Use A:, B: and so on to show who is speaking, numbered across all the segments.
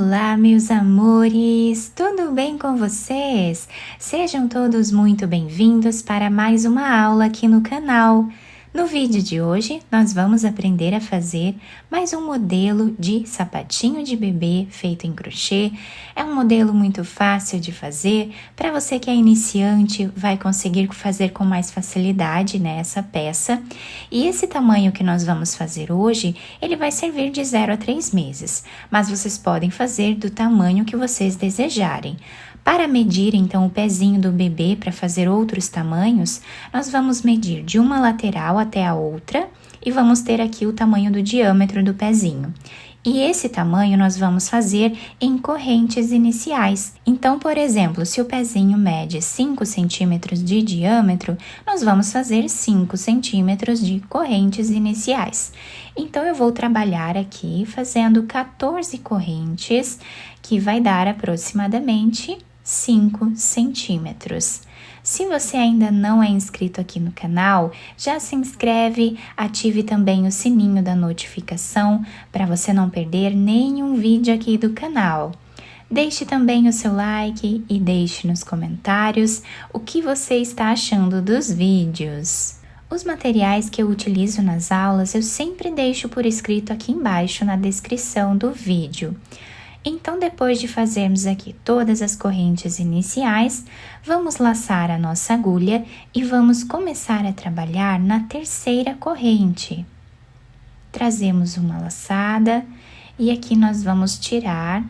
A: Olá, meus amores! Tudo bem com vocês? Sejam todos muito bem-vindos para mais uma aula aqui no canal. No vídeo de hoje, nós vamos aprender a fazer mais um modelo de sapatinho de bebê feito em crochê. É um modelo muito fácil de fazer, para você que é iniciante, vai conseguir fazer com mais facilidade, né, essa peça. E esse tamanho que nós vamos fazer hoje, ele vai servir de 0 a 3 meses, mas vocês podem fazer do tamanho que vocês desejarem. Para medir, então, o pezinho do bebê para fazer outros tamanhos, nós vamos medir de uma lateral até a outra e vamos ter aqui o tamanho do diâmetro do pezinho. E esse tamanho nós vamos fazer em correntes iniciais. Então, por exemplo, se o pezinho mede 5 centímetros de diâmetro, nós vamos fazer 5 centímetros de correntes iniciais. Então, eu vou trabalhar aqui fazendo 14 correntes, que vai dar aproximadamente 5 centímetros. Se você ainda não é inscrito aqui no canal, já se inscreve, ative também o sininho da notificação para você não perder nenhum vídeo aqui do canal. Deixe também o seu like e deixe nos comentários o que você está achando dos vídeos. Os materiais que eu utilizo nas aulas eu sempre deixo por escrito aqui embaixo na descrição do vídeo. Então, depois de fazermos aqui todas as correntes iniciais, vamos laçar a nossa agulha e vamos começar a trabalhar na terceira corrente. Trazemos uma laçada e aqui nós vamos tirar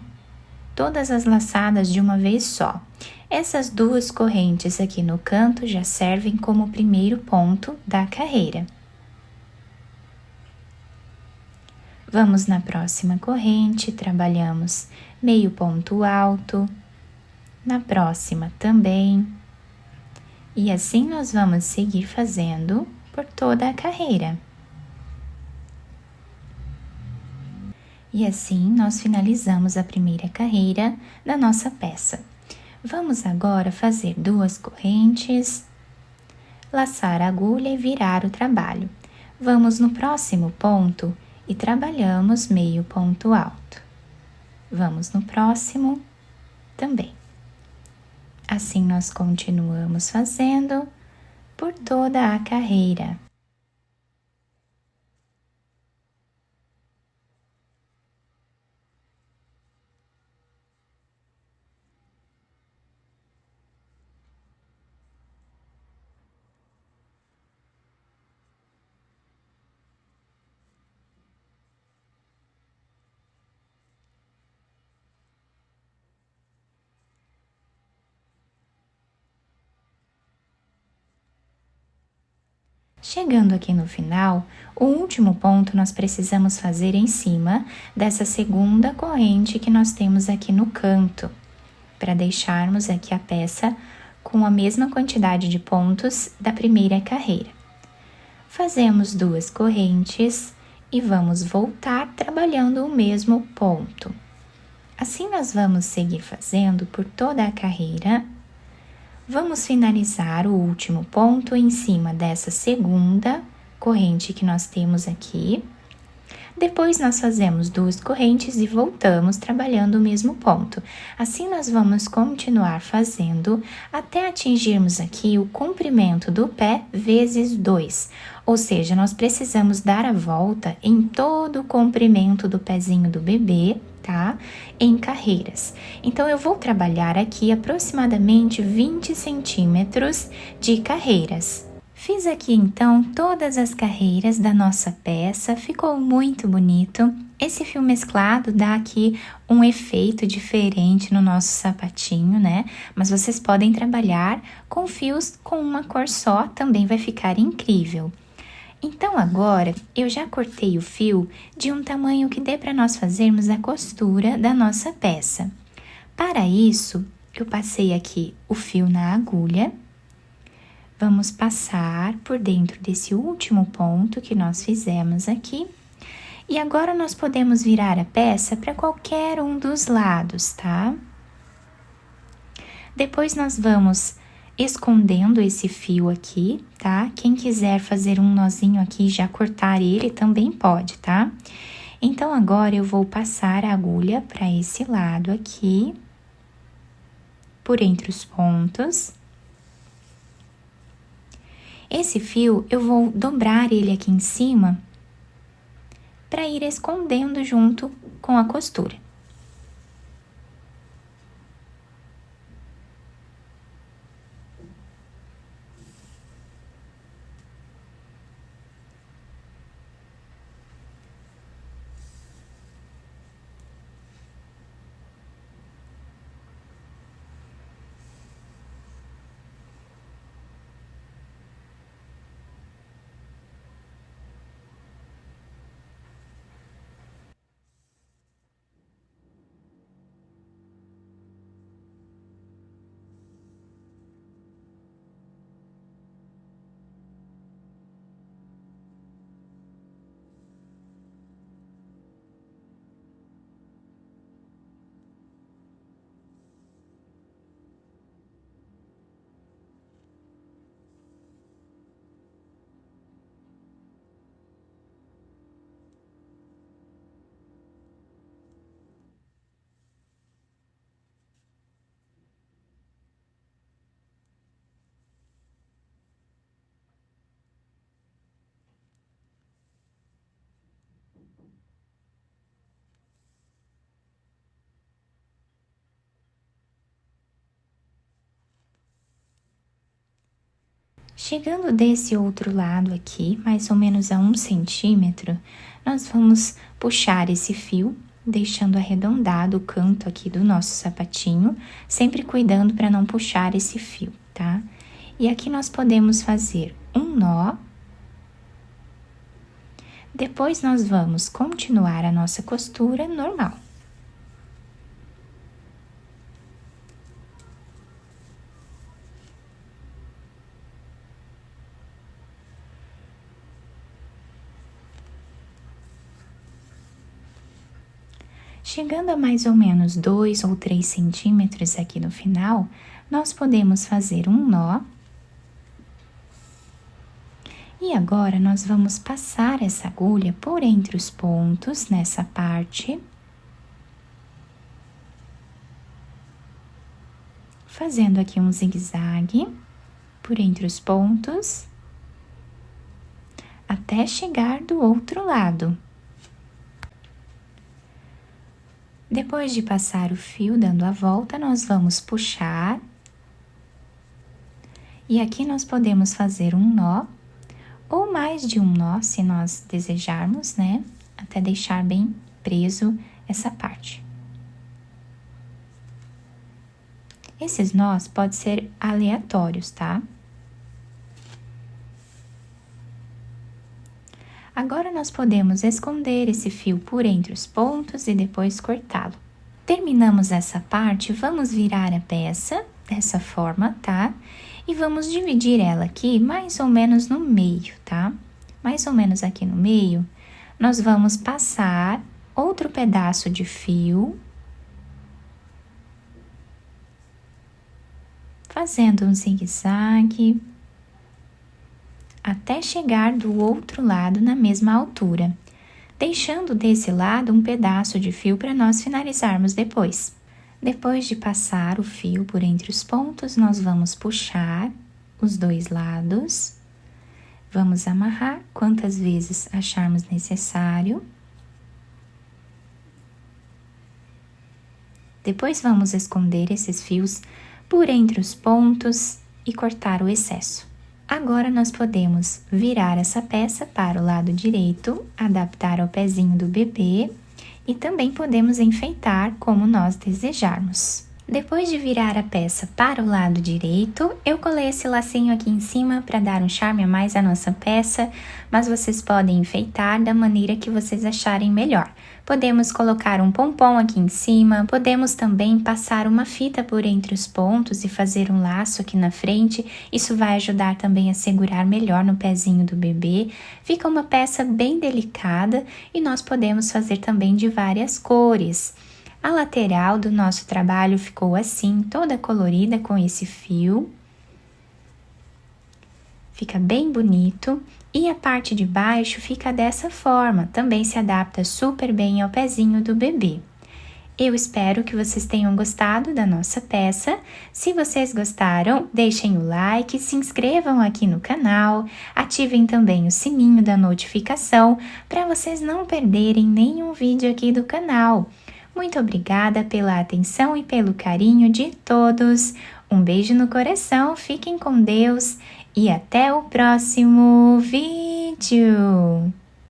A: todas as laçadas de uma vez só. Essas duas correntes aqui no canto já servem como primeiro ponto da carreira. Vamos na próxima corrente, trabalhamos meio ponto alto, na próxima também, e assim nós vamos seguir fazendo por toda a carreira. E assim nós finalizamos a primeira carreira da nossa peça. Vamos agora fazer duas correntes, laçar a agulha e virar o trabalho. Vamos no próximo ponto e trabalhamos meio ponto alto. Vamos no próximo também. Assim nós continuamos fazendo por toda a carreira. Chegando aqui no final, o último ponto nós precisamos fazer em cima dessa segunda corrente que nós temos aqui no canto, para deixarmos aqui a peça com a mesma quantidade de pontos da primeira carreira. Fazemos duas correntes e vamos voltar trabalhando o mesmo ponto. Assim nós vamos seguir fazendo por toda a carreira. Vamos finalizar o último ponto em cima dessa segunda corrente que nós temos aqui. Depois, nós fazemos duas correntes e voltamos trabalhando o mesmo ponto. Assim, nós vamos continuar fazendo até atingirmos aqui o comprimento do pé vezes 2. Ou seja, nós precisamos dar a volta em todo o comprimento do pezinho do bebê, tá? Em carreiras. Então, eu vou trabalhar aqui aproximadamente 20 centímetros de carreiras. Fiz aqui, então, todas as carreiras da nossa peça, ficou muito bonito. Esse fio mesclado dá aqui um efeito diferente no nosso sapatinho, né? Mas vocês podem trabalhar com fios com uma cor só, também vai ficar incrível. Então, agora, eu já cortei o fio de um tamanho que dê para nós fazermos a costura da nossa peça. Para isso, eu passei aqui o fio na agulha. Vamos passar por dentro desse último ponto que nós fizemos aqui. E agora, nós podemos virar a peça para qualquer um dos lados, tá? Depois, nós vamos escondendo esse fio aqui, tá? Quem quiser fazer um nozinho aqui e já cortar ele, também pode, tá? Então, agora eu vou passar a agulha para esse lado aqui, por entre os pontos. Esse fio, eu vou dobrar ele aqui em cima para ir escondendo junto com a costura. Chegando desse outro lado aqui, mais ou menos a 1 centímetro, nós vamos puxar esse fio, deixando arredondado o canto aqui do nosso sapatinho, sempre cuidando para não puxar esse fio, tá? E aqui nós podemos fazer um nó. Depois nós vamos continuar a nossa costura normal. Chegando a mais ou menos 2 ou 3 centímetros aqui no final, nós podemos fazer um nó. E agora, nós vamos passar essa agulha por entre os pontos, nessa parte. Fazendo aqui um zigue-zague por entre os pontos, até chegar do outro lado. Depois de passar o fio dando a volta, nós vamos puxar. E aqui nós podemos fazer um nó, ou mais de um nó, se nós desejarmos, né? Até deixar bem preso essa parte. Esses nós podem ser aleatórios, tá? Agora, nós podemos esconder esse fio por entre os pontos e depois cortá-lo. Terminamos essa parte, vamos virar a peça dessa forma, tá? E vamos dividir ela aqui mais ou menos no meio, tá? Mais ou menos aqui no meio, nós vamos passar outro pedaço de fio, fazendo um zigue-zague, até chegar do outro lado na mesma altura, deixando desse lado um pedaço de fio para nós finalizarmos depois. Depois de passar o fio por entre os pontos, nós vamos puxar os dois lados, vamos amarrar quantas vezes acharmos necessário. Depois vamos esconder esses fios por entre os pontos e cortar o excesso. Agora, nós podemos virar essa peça para o lado direito, adaptar ao pezinho do bebê e também podemos enfeitar como nós desejarmos. Depois de virar a peça para o lado direito, eu colei esse lacinho aqui em cima para dar um charme a mais à nossa peça, mas vocês podem enfeitar da maneira que vocês acharem melhor. Podemos colocar um pompom aqui em cima, podemos também passar uma fita por entre os pontos e fazer um laço aqui na frente. Isso vai ajudar também a segurar melhor no pezinho do bebê. Fica uma peça bem delicada e nós podemos fazer também de várias cores. A lateral do nosso trabalho ficou assim, toda colorida com esse fio. fica bem bonito. E a parte de baixo fica dessa forma, também se adapta super bem ao pezinho do bebê. Eu espero que vocês tenham gostado da nossa peça. Se vocês gostaram, deixem o like, se inscrevam aqui no canal, ativem também o sininho da notificação para vocês não perderem nenhum vídeo aqui do canal. Muito obrigada pela atenção e pelo carinho de todos. Um beijo no coração, fiquem com Deus e até o próximo vídeo!